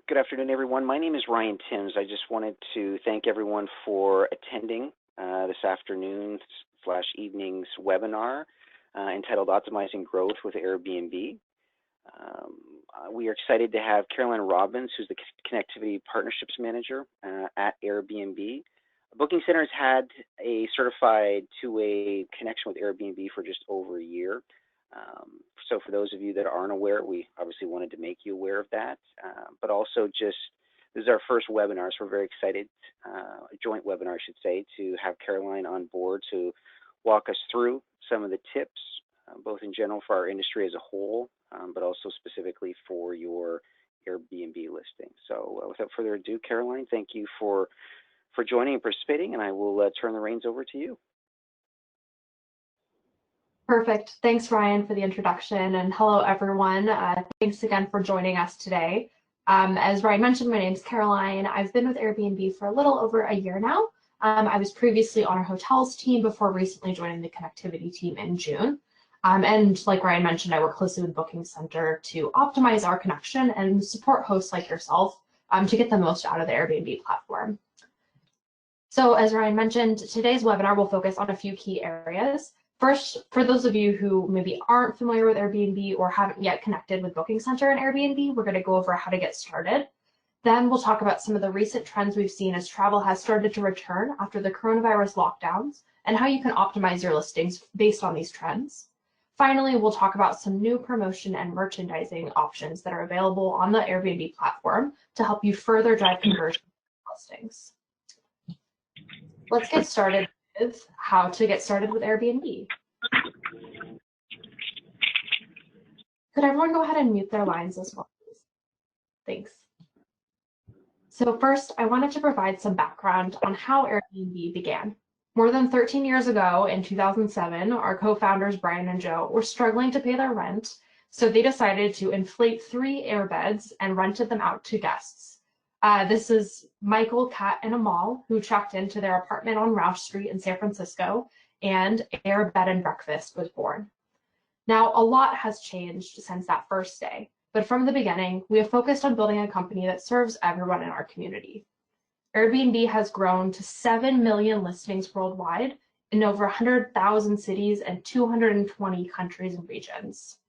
Good afternoon, everyone. My name is Ryan Timms. I just wanted to thank everyone for attending this afternoon/evening's webinar entitled Optimizing Growth with Airbnb. We are excited to have Caroline Robbins, who's the Connectivity Partnerships Manager at Airbnb. Booking Center has had a certified two-way connection with Airbnb for just over a year. So for those of you that aren't aware, we obviously wanted to make you aware of that, but also just, this is our first webinar, so we're very excited, a joint webinar, I should say, to have Caroline on board to walk us through some of the tips, both in general for our industry as a whole, but also specifically for your Airbnb listing. So without further ado, Caroline, thank you for joining and participating, and I will turn the reins over to you. Perfect. Thanks, Ryan, for the introduction, and hello, everyone. Thanks again for joining us today. As Ryan mentioned, my name is Caroline. I've been with Airbnb for a little over a year now. I was previously on our hotels team before recently joining the connectivity team in June. And like Ryan mentioned, I work closely with Booking Center to optimize our connection and support hosts like yourself to get the most out of the Airbnb platform. So as Ryan mentioned, today's webinar will focus on a few key areas. First, for those of you who maybe aren't familiar with Airbnb or haven't yet connected with Booking Center and Airbnb, we're going to go over how to get started. Then we'll talk about some of the recent trends we've seen as travel has started to return after the coronavirus lockdowns and how you can optimize your listings based on these trends. Finally, we'll talk about some new promotion and merchandising options that are available on the Airbnb platform to help you further drive conversion listings. Let's get started with how to get started with Airbnb. Could everyone go ahead and mute their lines as well, please? Thanks. So first, I wanted to provide some background on how Airbnb began. More than 13 years ago, in 2007, our co-founders, Brian and Joe, were struggling to pay their rent, so they decided to inflate 3 airbeds and rented them out to guests. This is Michael, Kat, and Amal, who checked into their apartment on Roush Street in San Francisco, and Air Bed and Breakfast was born. Now, a lot has changed since that first day, but from the beginning, we have focused on building a company that serves everyone in our community. Airbnb has grown to 7 million listings worldwide in over 100,000 cities and 220 countries and regions.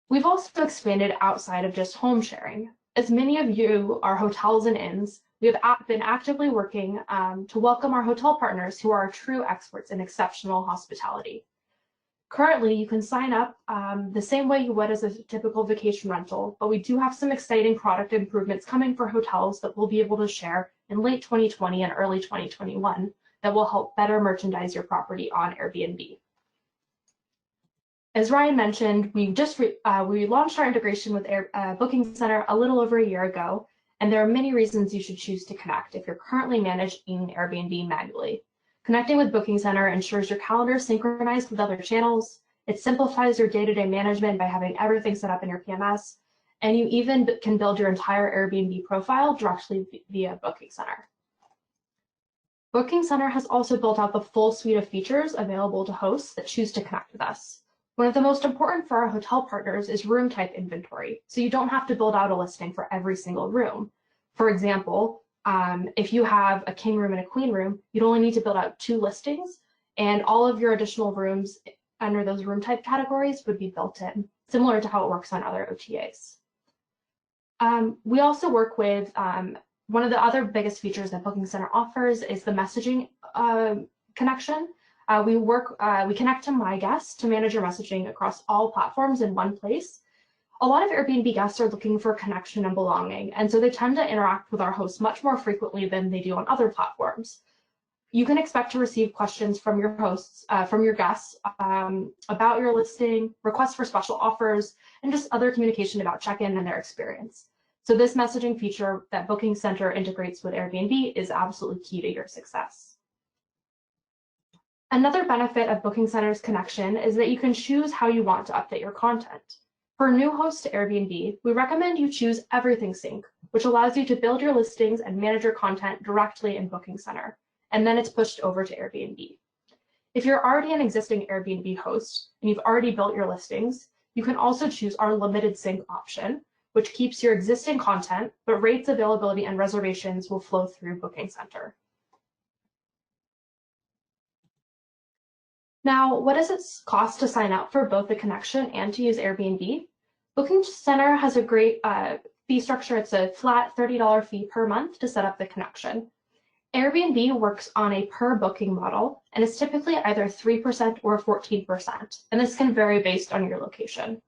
We've also expanded outside of just home sharing. As many of you are hotels and inns, we have been actively working to welcome our hotel partners who are true experts in exceptional hospitality. Currently, you can sign up the same way you would as a typical vacation rental, but we do have some exciting product improvements coming for hotels that we'll be able to share in late 2020 and early 2021 that will help better merchandise your property on Airbnb. As Ryan mentioned, we launched our integration with Booking Center a little over a year ago, and there are many reasons you should choose to connect if you're currently managing Airbnb manually. Connecting with Booking Center ensures your calendar is synchronized with other channels. It simplifies your day-to-day management by having everything set up in your PMS, and you even can build your entire Airbnb profile directly via Booking Center. Booking Center has also built out the full suite of features available to hosts that choose to connect with us. One of the most important for our hotel partners is room type inventory, so you don't have to build out a listing for every single room. For example, if you have a king room and a queen room, you'd only need to build out 2 listings, and all of your additional rooms under those room type categories would be built in, similar to how it works on other OTAs. We also work with, one of the other biggest features that Booking Center offers is the messaging connection. We connect to My Guest to manage your messaging across all platforms in one place. A lot of Airbnb guests are looking for connection and belonging, and so they tend to interact with our hosts much more frequently than they do on other platforms. You can expect to receive questions from your hosts, from your guests about your listing, requests for special offers, and just other communication about check-in and their experience. So this messaging feature that Booking Center integrates with Airbnb is absolutely key to your success. Another benefit of Booking Center's connection is that you can choose how you want to update your content. For new hosts to Airbnb, we recommend you choose Everything Sync, which allows you to build your listings and manage your content directly in Booking Center, and then it's pushed over to Airbnb. If you're already an existing Airbnb host and you've already built your listings, you can also choose our limited sync option, which keeps your existing content, but rates, availability, and reservations will flow through Booking Center. Now, what does it cost to sign up for both the connection and to use Airbnb? Booking Center has a great fee structure. It's a flat $30 fee per month to set up the connection. Airbnb works on a per booking model, and it's typically either 3% or 14%, and this can vary based on your location.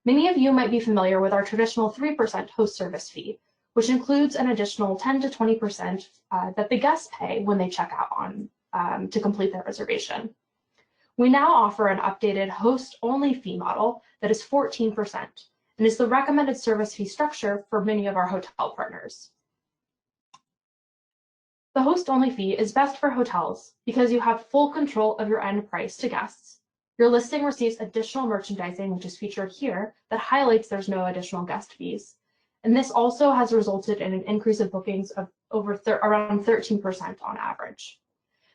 Many of you might be familiar with our traditional 3% host service fee, which includes an additional 10 to 20% that the guests pay when they check out on to complete their reservation. We now offer an updated host-only fee model that is 14% and is the recommended service fee structure for many of our hotel partners. The host-only fee is best for hotels because you have full control of your end price to guests. Your listing receives additional merchandising, which is featured here, that highlights there's no additional guest fees. And this also has resulted in an increase of bookings of around 13% on average.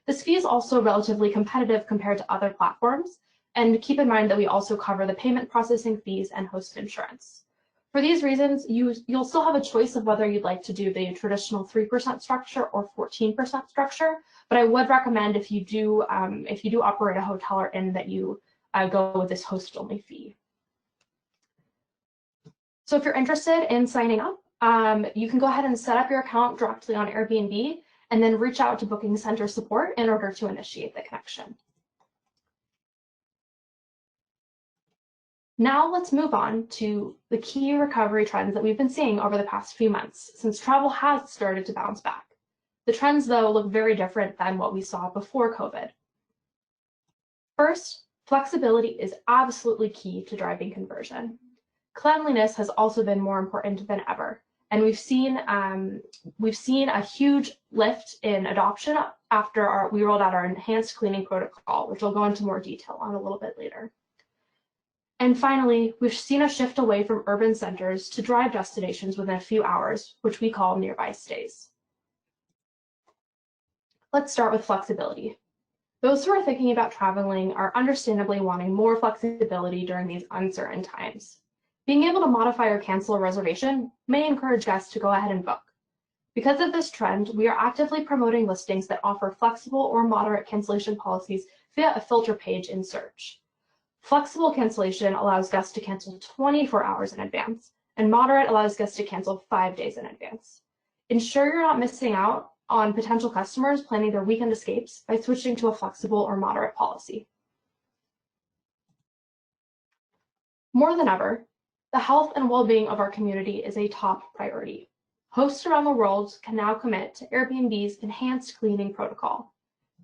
This fee is also relatively competitive compared to other platforms, and keep in mind that we also cover the payment processing fees and host insurance. For these reasons, you'll still have a choice of whether you'd like to do the traditional 3% structure or 14% structure, but I would recommend if you do operate a hotel or inn that you go with this host-only fee. So if you're interested in signing up, you can go ahead and set up your account directly on Airbnb and then reach out to Booking Center support in order to initiate the connection. Now let's move on to the key recovery trends that we've been seeing over the past few months, since travel has started to bounce back. The trends, though, look very different than what we saw before COVID. First, flexibility is absolutely key to driving conversion. Cleanliness has also been more important than ever, and we've seen a huge lift in adoption after we rolled out our enhanced cleaning protocol, which I'll go into more detail on a little bit later. And finally, we've seen a shift away from urban centers to drive destinations within a few hours, which we call nearby stays. Let's start with flexibility. Those who are thinking about traveling are understandably wanting more flexibility during these uncertain times. Being able to modify or cancel a reservation may encourage guests to go ahead and book. Because of this trend, we are actively promoting listings that offer flexible or moderate cancellation policies via a filter page in search. Flexible cancellation allows guests to cancel 24 hours in advance, and moderate allows guests to cancel 5 days in advance. Ensure you're not missing out on potential customers planning their weekend escapes by switching to a flexible or moderate policy. More than ever, the health and well-being of our community is a top priority. Hosts around the world can now commit to Airbnb's enhanced cleaning protocol.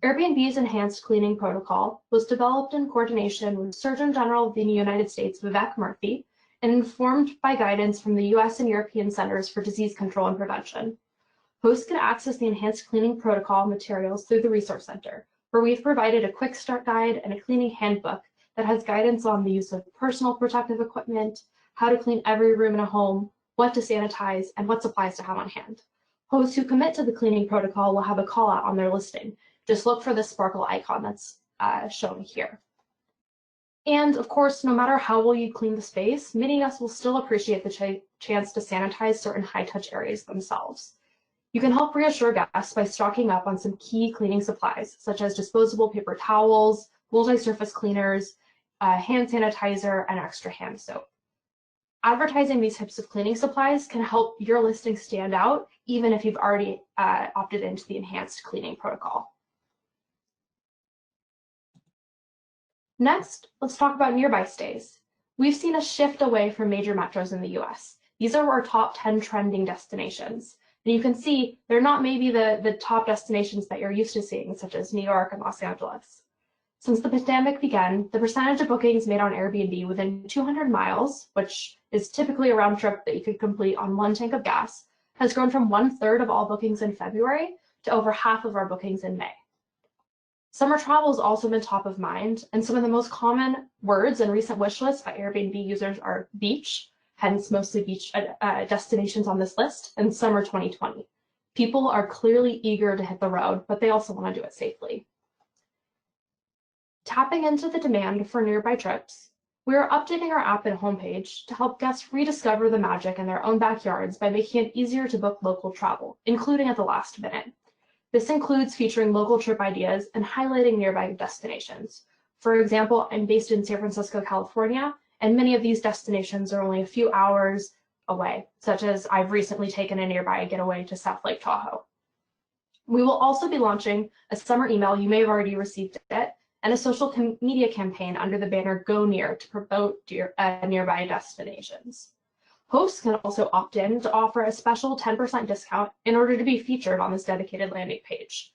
Airbnb's enhanced cleaning protocol was developed in coordination with Surgeon General of the United States, Vivek Murthy, and informed by guidance from the US and European Centers for Disease Control and Prevention. Hosts can access the enhanced cleaning protocol materials through the Resource Center, where we've provided a quick start guide and a cleaning handbook that has guidance on the use of personal protective equipment, how to clean every room in a home, what to sanitize, and what supplies to have on hand. Hosts who commit to the cleaning protocol will have a call out on their listing. Just look for the sparkle icon that's shown here. And of course, no matter how well you clean the space, many of us will still appreciate the chance to sanitize certain high-touch areas themselves. You can help reassure guests by stocking up on some key cleaning supplies, such as disposable paper towels, multi-surface cleaners, hand sanitizer, and extra hand soap. Advertising these types of cleaning supplies can help your listing stand out, even if you've already opted into the enhanced cleaning protocol. Next, let's talk about nearby stays. We've seen a shift away from major metros in the US. These are our top 10 trending destinations. And you can see they're not maybe the top destinations that you're used to seeing, such as New York and Los Angeles. Since the pandemic began, the percentage of bookings made on Airbnb within 200 miles, which is typically a round trip that you could complete on 1 tank of gas, has grown from 1/3 of all bookings in February to over half of our bookings in May. Summer travel has also been top of mind, and some of the most common words and recent wish lists by Airbnb users are beach, hence mostly beach destinations on this list, and summer 2020. People are clearly eager to hit the road, but they also want to do it safely. Tapping into the demand for nearby trips, We are updating our app and homepage to help guests rediscover the magic in their own backyards by making it easier to book local travel, including at the last minute. This includes featuring local trip ideas and highlighting nearby destinations. For example, I'm based in San Francisco, California, and many of these destinations are only a few hours away, such as I've recently taken a nearby getaway to South Lake Tahoe. We will also be launching a summer email, you may have already received it, and a social media campaign under the banner Go Near to promote nearby destinations. Hosts can also opt in to offer a special 10% discount in order to be featured on this dedicated landing page.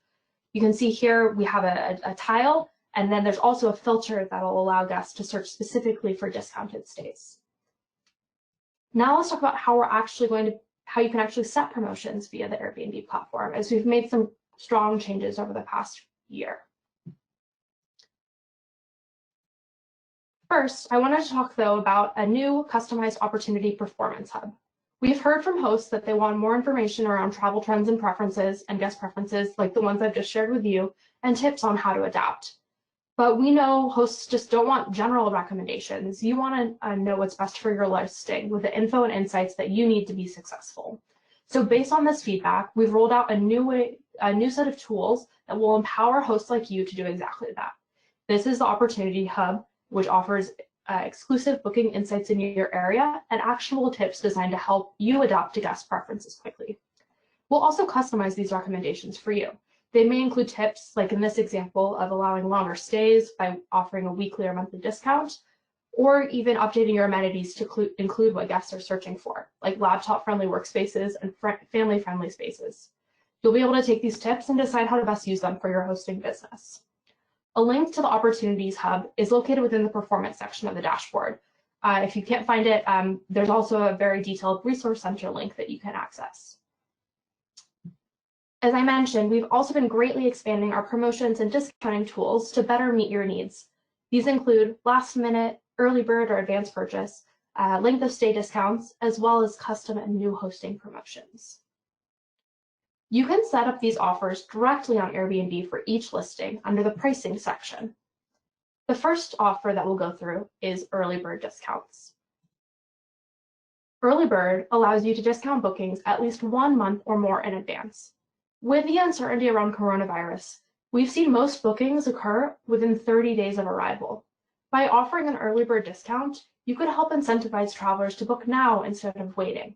You can see here we have a tile, and then there's also a filter that will allow guests to search specifically for discounted stays. Now let's talk about how you can actually set promotions via the Airbnb platform, as we've made some strong changes over the past year. First, I wanted to talk, though, about a new customized opportunity performance hub. We've heard from hosts that they want more information around travel trends and preferences and guest preferences, like the ones I've just shared with you, and tips on how to adapt. But we know hosts just don't want general recommendations. You want to know what's best for your listing with the info and insights that you need to be successful. So based on this feedback, we've rolled out a new set of tools that will empower hosts like you to do exactly that. This is the Opportunity Hub, which offers exclusive booking insights in your area and actionable tips designed to help you adapt to guest preferences quickly. We'll also customize these recommendations for you. They may include tips, like in this example, of allowing longer stays by offering a weekly or monthly discount, or even updating your amenities to include what guests are searching for, like laptop-friendly workspaces and family-friendly spaces. You'll be able to take these tips and decide how to best use them for your hosting business. A link to the Opportunities Hub is located within the Performance section of the dashboard. If you can't find it, there's also a very detailed Resource Center link that you can access. As I mentioned, we've also been greatly expanding our promotions and discounting tools to better meet your needs. These include last-minute, early bird or advanced purchase, length of stay discounts, as well as custom and new hosting promotions. You can set up these offers directly on Airbnb for each listing under the pricing section. The first offer that we'll go through is early bird discounts. Early bird allows you to discount bookings at least 1 month or more in advance. With the uncertainty around coronavirus, we've seen most bookings occur within 30 days of arrival. By offering an early bird discount, you could help incentivize travelers to book now instead of waiting.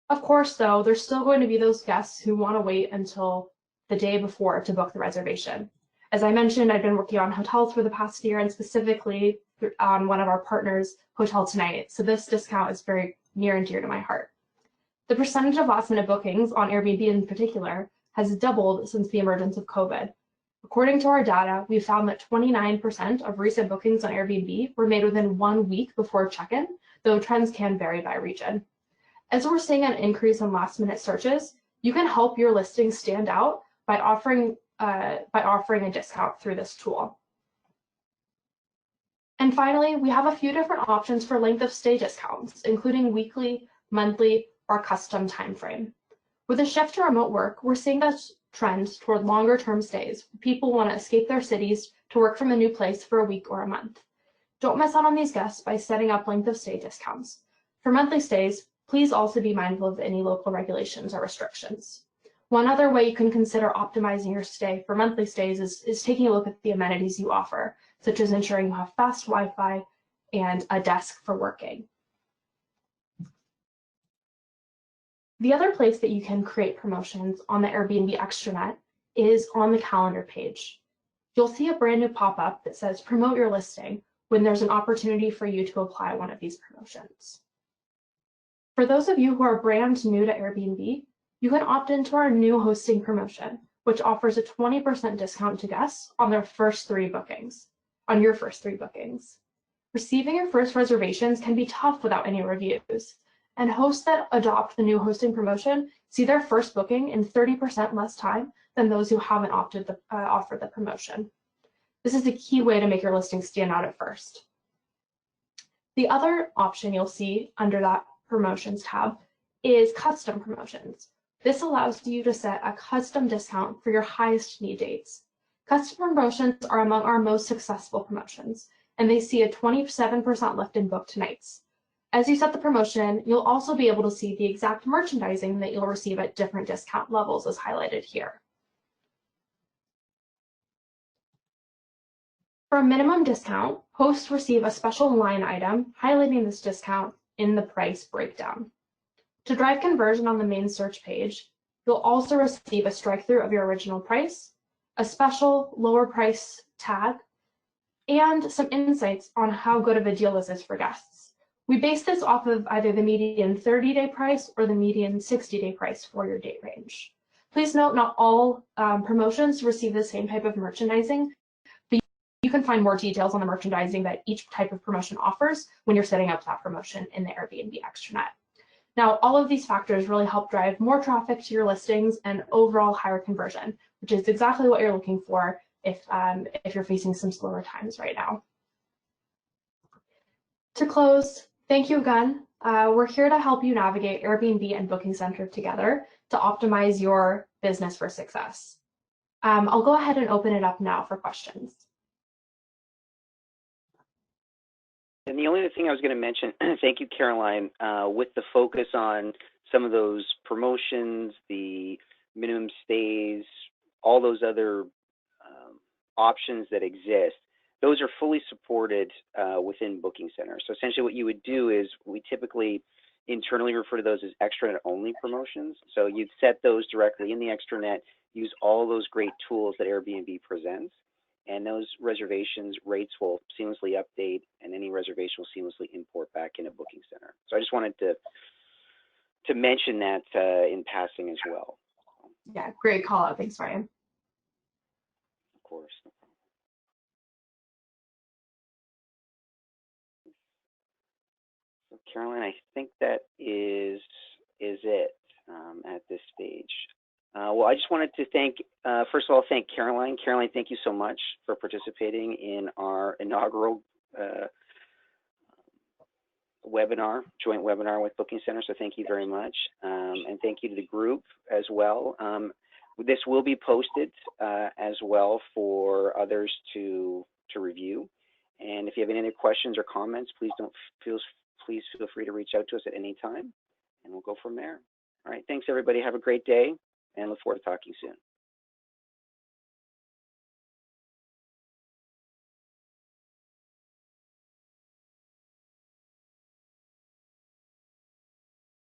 Of course, though, there's still going to be those guests who want to wait until the day before to book the reservation. As I mentioned, I've been working on hotels for the past year, and specifically on one of our partners, Hotel Tonight, so this discount is very near and dear to my heart. The percentage of last-minute bookings on Airbnb in particular has doubled since the emergence of COVID. According to our data, we found that 29% of recent bookings on Airbnb were made within 1 week before check-in, though trends can vary by region. As we're seeing an increase in last-minute searches, you can help your listing stand out by offering a discount through this tool. And finally, we have a few different options for length of stay discounts, including weekly, monthly, or custom timeframe. With a shift to remote work, we're seeing a trend toward longer-term stays. People want to escape their cities to work from a new place for a week or a month. Don't miss out on these guests by setting up length of stay discounts. For monthly stays, please also be mindful of any local regulations or restrictions. One other way you can consider optimizing your stay for monthly stays is taking a look at the amenities you offer, such as ensuring you have fast Wi-Fi and a desk for working. The other place that you can create promotions on the Airbnb extranet is on the calendar page. You'll see a brand new pop-up that says promote your listing when there's an opportunity for you to apply one of these promotions. For those of you who are brand new to Airbnb, you can opt into our new hosting promotion, which offers a 20% discount to guests on your first 3 bookings. Receiving your first reservations can be tough without any reviews, and hosts that adopt the new hosting promotion see their first booking in 30% less time than those who haven't offered the promotion. This is a key way to make your listing stand out at first. The other option you'll see under that Promotions tab is Custom Promotions. This allows you to set a custom discount for your highest need dates. Custom promotions are among our most successful promotions, and they see a 27% lift in booked nights. As you set the promotion, you'll also be able to see the exact merchandising that you'll receive at different discount levels as highlighted here. For a minimum discount, hosts receive a special line item highlighting this discount in the price breakdown. To drive conversion on the main search page, you'll also receive a strike-through of your original price, a special lower price tag, and some insights on how good of a deal this is for guests. We base this off of either the median 30-day price or the median 60-day price for your date range. Please note, not all promotions receive the same type of merchandising, but you can find more details on the merchandising that each type of promotion offers when you're setting up that promotion in the Airbnb extranet. Now, all of these factors really help drive more traffic to your listings and overall higher conversion, which is exactly what you're looking for if you're facing some slower times right now. To close, thank you again. We're here to help you navigate Airbnb and Booking Center together to optimize your business for success. I'll go ahead and open it up now for questions. And the only other thing I was going to mention, thank you, Caroline, with the focus on some of those promotions, the minimum stays, all those other options that exist, those are fully supported within Booking Center. So essentially what you would do is we typically internally refer to those as extranet only promotions. So you'd set those directly in the extranet, use all those great tools that Airbnb presents, and those reservations rates will seamlessly update, and any reservation will seamlessly import back into Booking Center. So I just wanted to mention that in passing as well. Yeah, great call out. Thanks, Ryan. Of course. So Caroline, I think that is it at this stage. Well, I just wanted to first of all, thank Caroline. Caroline, thank you so much for participating in our inaugural joint webinar with Booking Center. So thank you very much. And thank you to the group as well. This will be posted as well for others to review. And if you have any other questions or comments, please feel free to reach out to us at any time, and we'll go from there. All right, thanks everybody. Have a great day, and look forward to talking soon.